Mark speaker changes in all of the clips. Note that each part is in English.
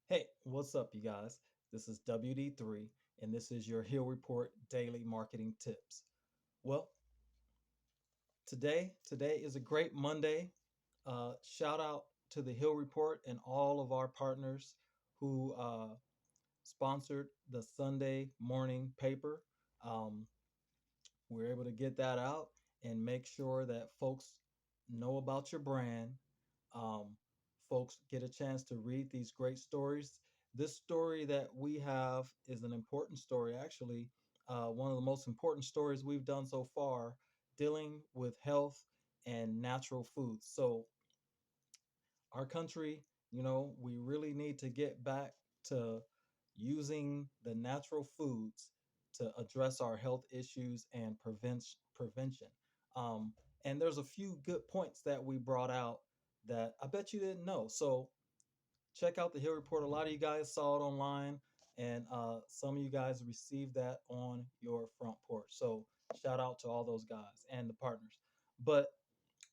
Speaker 1: Hey, what's up, you guys? This is WD3, and this is your Hill Report Daily Marketing Tips. Well, today is a great Monday. Shout out to the Hill Report and all of our partners who sponsored the Sunday morning paper. Um, we're able to get that out and make sure that folks know about your brand. Um, Folks get a chance to read these great stories. This story that we have is an important story, actually, one of the most important stories we've done so far, dealing with health and natural foods. So, our country, we really need to get back to using the natural foods to address our health issues and prevention. Um, and there's a few good points that we brought out that I bet you didn't know. So check out the Hill Report. A lot of you guys saw it online, and some of you guys received that on your front porch. So shout out to all those guys and the partners. But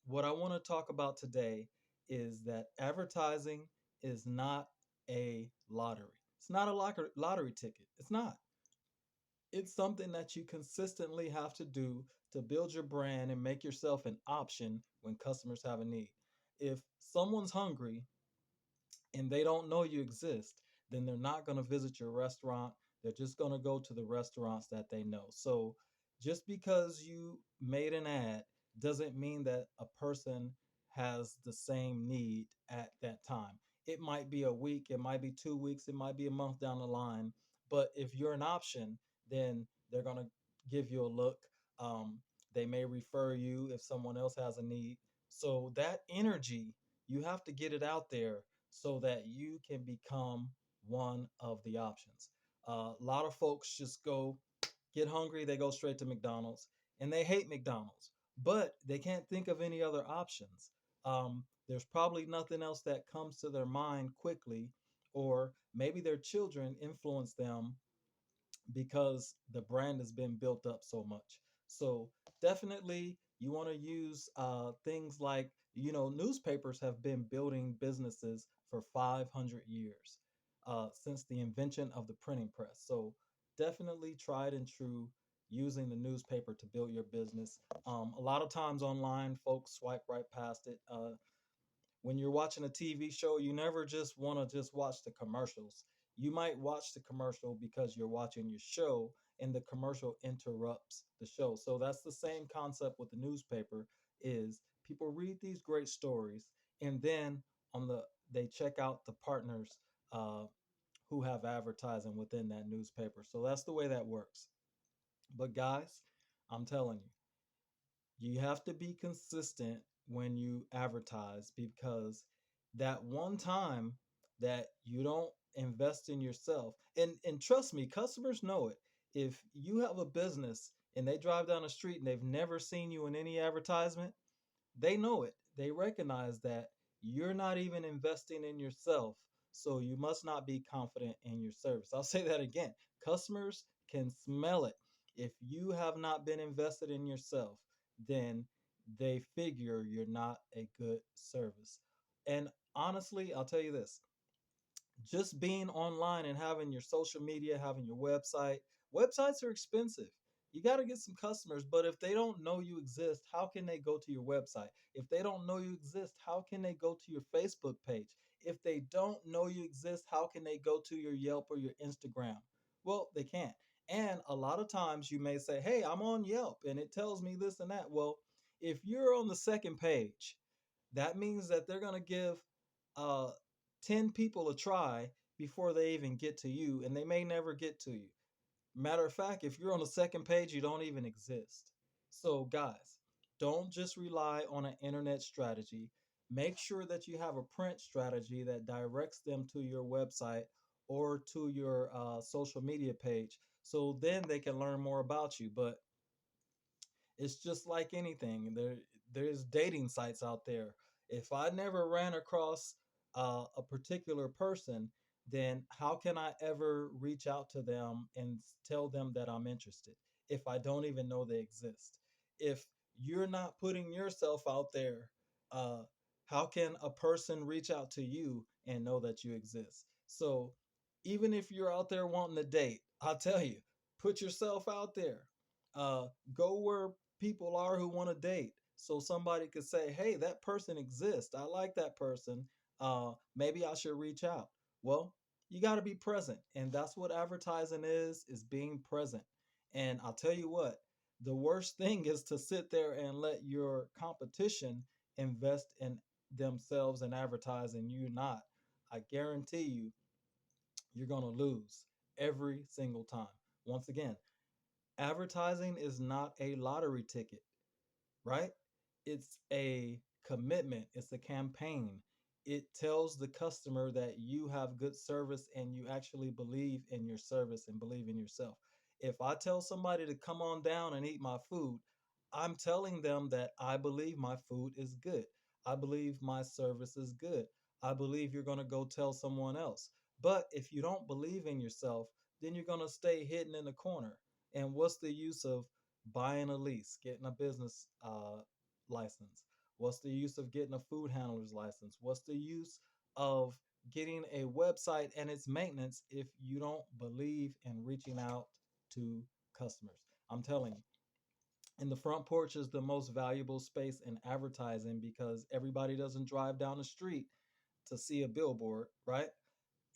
Speaker 1: what I want to talk about today is that advertising is not a lottery. It's not a lottery ticket. It's not. It's something that you consistently have to do to build your brand and make yourself an option when customers have a need. If someone's hungry and they don't know you exist, then they're not going to visit your restaurant. They're just going to go to the restaurants that they know. So just because you made an ad doesn't mean that a person has the same need at that time. It might be a week, it might be 2 weeks, it might be a month down the line. But if you're an option, then they're going to give you a look. They may refer you if someone else has a need. So that energy, you have to get it out there so that you can become one of the options. A lot of folks just go get hungry, they go straight to McDonald's, and they hate McDonald's, but they can't think of any other options. There's probably nothing else that comes to their mind quickly, or maybe their children influence them because the brand has been built up so much. So definitely you want to use things like, newspapers have been building businesses for 500 years since the invention of the printing press. So definitely tried and true using the newspaper to build your business. A lot of times online, folks swipe right past it. When you're watching a TV show, you never just want to just watch the commercials. You might watch the commercial because you're watching your show and the commercial interrupts the show. So that's the same concept with the newspaper is people read these great stories and then they check out the partners uh, who have advertising within that newspaper. So that's the way that works. But guys, I'm telling you, you have to be consistent when you advertise because that one time that you don't invest in yourself, and trust me, customers know it. If you have a business and they drive down the street and they've never seen you in any advertisement, they know it. They recognize that you're not even investing in yourself. So you must not be confident in your service. I'll say that again. Customers can smell it. If you have not been invested in yourself, then they figure you're not a good service. And honestly, I'll tell you this, just being online and having your social media, having your websites are expensive. You got to get some customers, but if they don't know you exist, how can they go to your website? If they don't know you exist, how can they go to your Facebook page? If they don't know you exist, how can they go to your Yelp or your Instagram? Well, they can't. And a lot of times you may say, "Hey, I'm on Yelp and it tells me this and that." Well, if you're on the second page, that means that they're going to give uh, 10 people a try before they even get to you, and they may never get to you. Matter of fact, if you're on the second page, you don't even exist. So, guys, don't just rely on an internet strategy. Make sure that you have a print strategy that directs them to your website or to your social media page so then they can learn more about you. But it's just like anything. There's dating sites out there. If I never ran across a particular person, then how can I ever reach out to them and tell them that I'm interested if I don't even know they exist? If you're not putting yourself out there, uh, how can a person reach out to you and know that you exist? So even if you're out there wanting to date, I'll tell you, put yourself out there. Go where people are who want to date. So somebody could say, hey, that person exists. I like that person. Maybe I should reach out. Well, you got to be present. And that's what advertising is being present. And I'll tell you what, the worst thing is to sit there and let your competition invest in themselves and advertise and you not. I guarantee you, you're going to lose every single time. Once again, advertising is not a lottery ticket, right? It's a commitment, it's a campaign. It tells the customer that you have good service and you actually believe in your service and believe in yourself. If I tell somebody to come on down and eat my food, I'm telling them that I believe my food is good. I believe my service is good. I believe you're going to go tell someone else. But if you don't believe in yourself, then you're going to stay hidden in the corner. And what's the use of buying a lease, getting a business license? What's the use of getting a food handler's license? What's the use of getting a website and its maintenance if you don't believe in reaching out to customers? I'm telling you. And the front porch is the most valuable space in advertising because everybody doesn't drive down the street to see a billboard, right?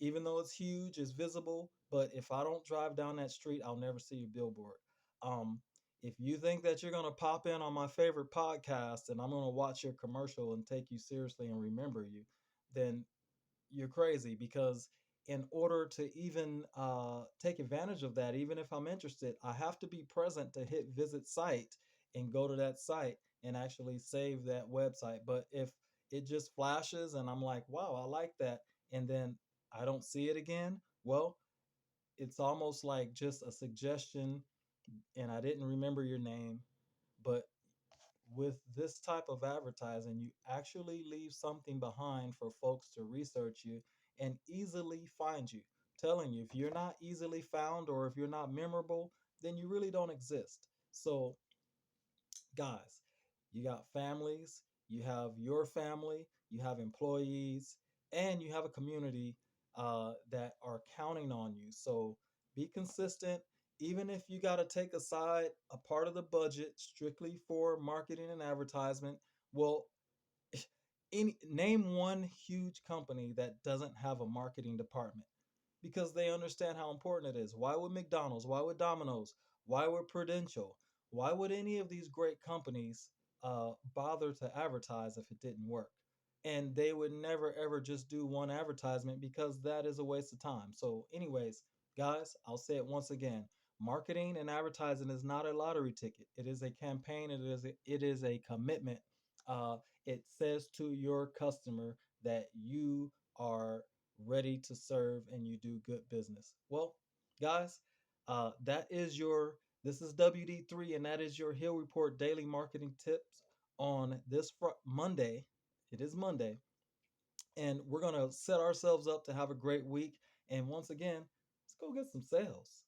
Speaker 1: Even though it's huge, it's visible. But if I don't drive down that street, I'll never see a billboard. Um, if you think that you're gonna pop in on my favorite podcast and I'm gonna watch your commercial and take you seriously and remember you, then you're crazy because in order to even take advantage of that, even if I'm interested, I have to be present to hit visit site and go to that site and actually save that website. But if it just flashes and I'm like, wow, I like that, and then I don't see it again, well, it's almost like just a suggestion and I didn't remember your name. But with this type of advertising, you actually leave something behind for folks to research you and easily find you. Telling you, if you're not easily found or if you're not memorable, then you really don't exist. So, guys, you got families, you have your family, you have employees, and you have a community that are counting on you. So be consistent. Even if you got to take aside a part of the budget strictly for marketing and advertisement, well, name one huge company that doesn't have a marketing department because they understand how important it is. Why would McDonald's? Why would Domino's? Why would Prudential? Why would any of these great companies bother to advertise if it didn't work? And they would never ever just do one advertisement because that is a waste of time. So, anyways, guys, I'll say it once again. Marketing and advertising is not a lottery ticket. It is a campaign. It is a commitment. It says to your customer that you are ready to serve and you do good business. Well, guys, that is your this is WD3 and that is your Hill Report daily marketing tips on this Monday. It is Monday, and we're going to set ourselves up to have a great week. And once again, let's go get some sales.